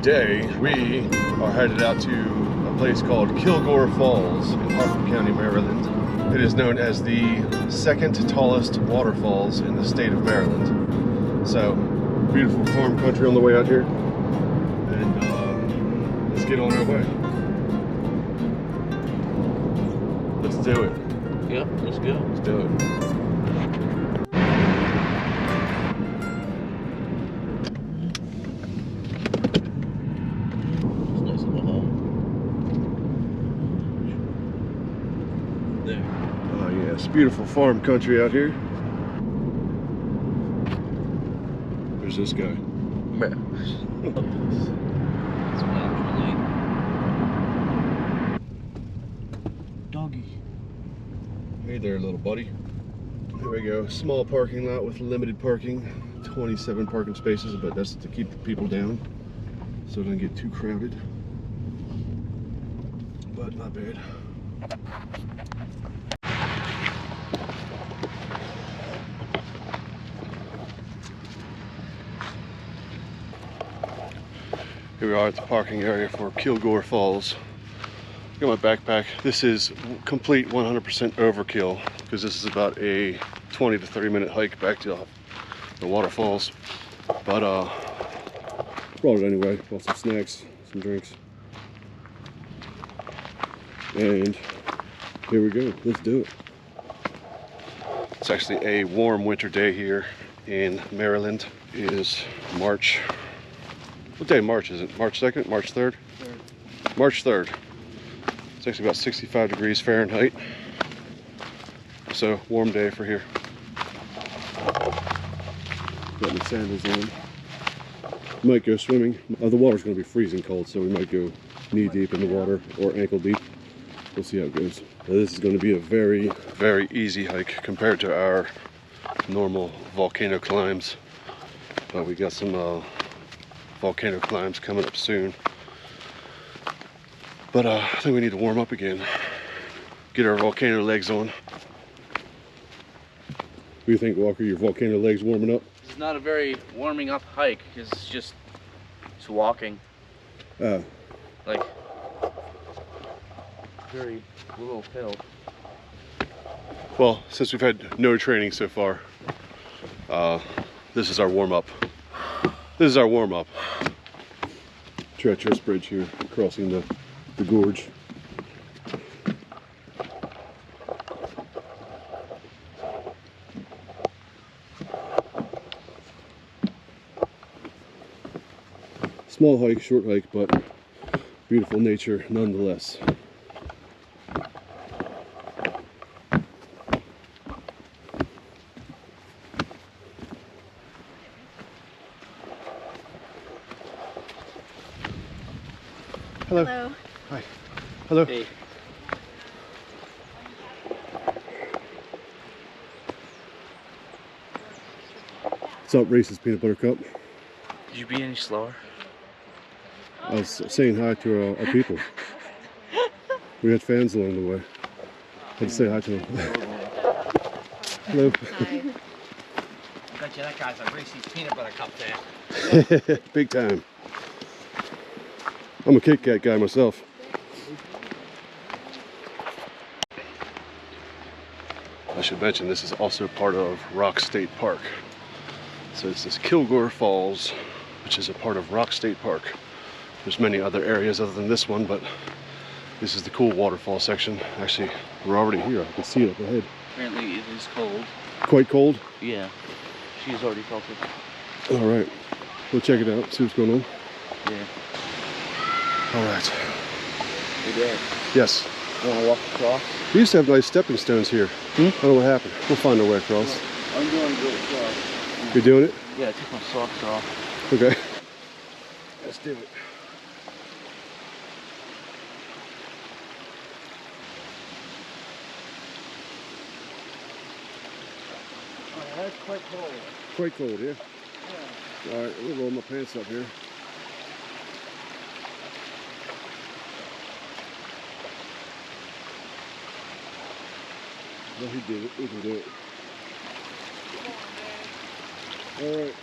Today we are headed out to a place called Kilgore Falls in Harford County, Maryland. It is known as the second tallest waterfalls in the state of Maryland. So, beautiful farm country on the way out here. And let's get on our way. Let's do it. Yep, let's go. Let's do it. Oh yes, beautiful farm country out here. There's this guy. Doggy. Hey there, little buddy. Here we go. Small parking lot with limited parking. 27 parking spaces, but that's to keep the people down so it doesn't get too crowded. But not bad. Here we are at the parking area for Kilgore Falls. Got my backpack. This is complete 100% overkill because this is about a 20 to 30 minute hike back to the waterfalls. But brought it anyway. Bought some snacks, some drinks. And here we go. Let's do it. It's actually a warm winter day here in Maryland. It is March. What day of March is it? March 2nd? March 3rd? March 3rd. It's actually about 65 degrees Fahrenheit. So, warm day for here. Got my sandals on. Might go swimming. The water's going to be freezing cold, so we might go knee deep in the water or ankle deep. We'll see how it goes. Now, this is going to be a very, very easy hike compared to our normal volcano climbs. But we got some volcano climbs coming up soon. But I think we need to warm up again. Get our volcano legs on. What do you think, Walker? Your volcano legs warming up? It's not a very warming up hike. It's just walking. Like very little hill. Well, since we've had no training so far, this is our warm up. This is our warm up. Treacherous bridge here, crossing the gorge. Small hike, short hike, but beautiful nature nonetheless. Hello. Hello. Hi. Hello. Hey. What's up, racist peanut butter cup? Could you be any slower? I was saying hi to our people. We had fans along the way. Had to say hi to them. Hello. Hi. I bet you that guy's a Reese's peanut butter cup there. Big time. I'm a Kit Kat guy myself. I should mention this is also part of Rock State Park. So this is Kilgore Falls, which is a part of Rock State Park. There's many other areas other than this one, but this is the cool waterfall section. Actually, we're already here. I can see it up ahead. Apparently it is cold. Quite cold? Yeah. She's already felt it. All right. We'll check it out, see what's going on. Yeah. All right. Hey Dad, Yes. you wanna walk across? We used to have nice stepping stones here. I don't know what happened. We'll find our way across. I'm going to go across. You're doing it? Yeah, I took my socks off. Okay. Let's do it. Oh, that's quite cold. Quite cold, yeah? Yeah. All right, we'll roll my pants up here. Well, he did it. We can do it. All right.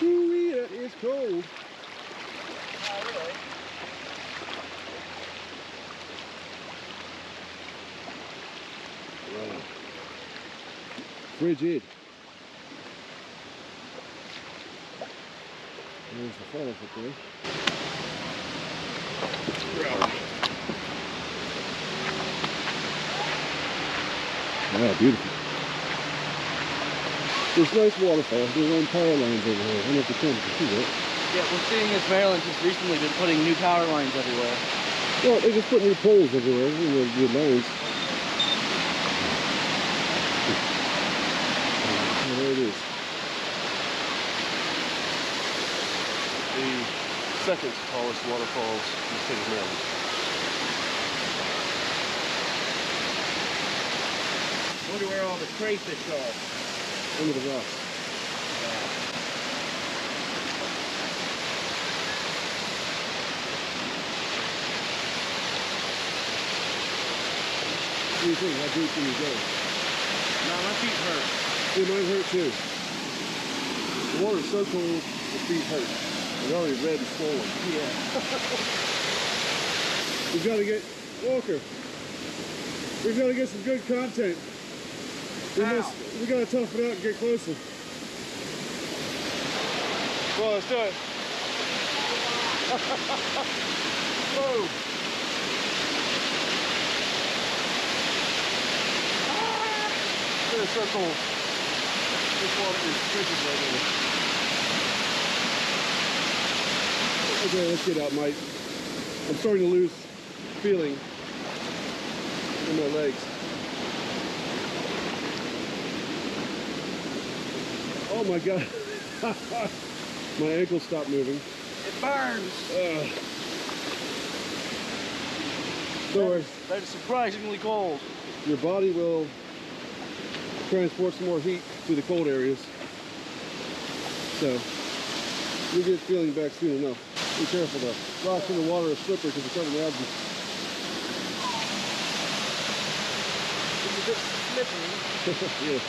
Ooh, yeah. It's cold. Not really. Wow. Frigid. There's the falls up there. Wow, beautiful. There's nice waterfalls. There's own power lines over here. I don't know if the camera can see that. Yeah, we're seeing as Maryland has recently been putting new power lines everywhere. Well, they just put new poles everywhere. New lines. Oh, there it is. The second tallest waterfalls in the state of Maryland. Wonder where all the crayfish are. Under the rocks. What do you think? How deep can you go? No, my feet hurt. Yeah, mine hurt too. The water's so cold, the feet hurt. They're already red and swollen. Yeah. We've got to get, Walker, we've got to get some good content. We got to tough it out and get closer. Well, let's do it. Whoa. It's so cold. This water is frigid right now. Okay, let's get out, Mike. I'm starting to lose feeling in my legs. Oh my God. My ankle stopped moving. It burns. So That is surprisingly cold. your body will transport some more heat to the cold areas. So you'll get feeling back soon enough. Be careful though. Rocks in the water are slippery because they're covered in algae. It's a bit slippery. Yeah.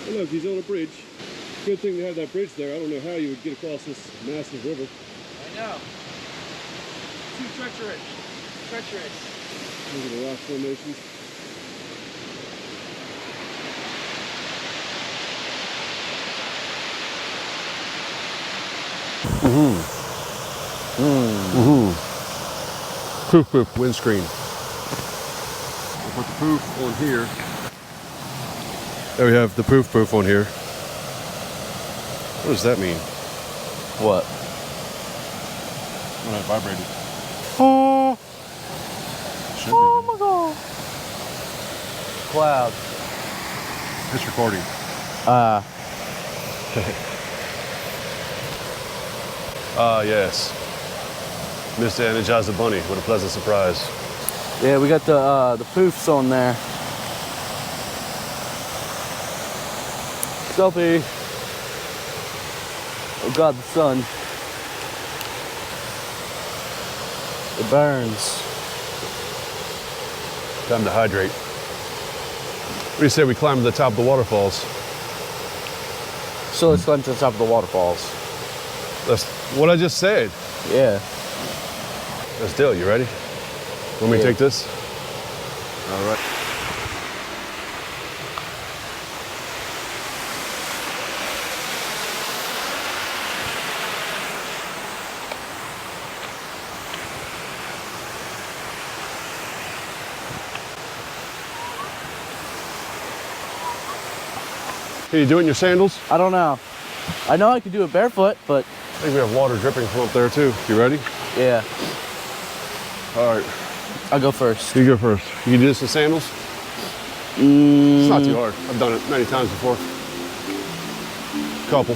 Hey, look, he's on a bridge. Good thing to have that bridge there. I don't know how you would get across this massive river. I know. Too treacherous. Treacherous. Look at the rock formations. Poof windscreen. We'll put the poof on here. There we have the poof on here. What does that mean? What? When I vibrated. Oh, Should oh my God. Cloud. be. It's recording. Yes. Mr. Energizer Bunny, what a pleasant surprise. Yeah, we got the poofs on there. Selfie. Oh God, the sun. It burns. Time to hydrate. What do you say we climb to the top of the waterfalls? So let's climb to the top of the waterfalls. That's what I just said. Yeah. Let's do it. You ready? Want me to take this? All right. Can you do it in your sandals? I don't know. I know I could do it barefoot, but I think we have water dripping from up there too. You ready? yeah. All right. I'll go first. You go first. You can do this in sandals? It's not too hard. I've done it many times before. Couple.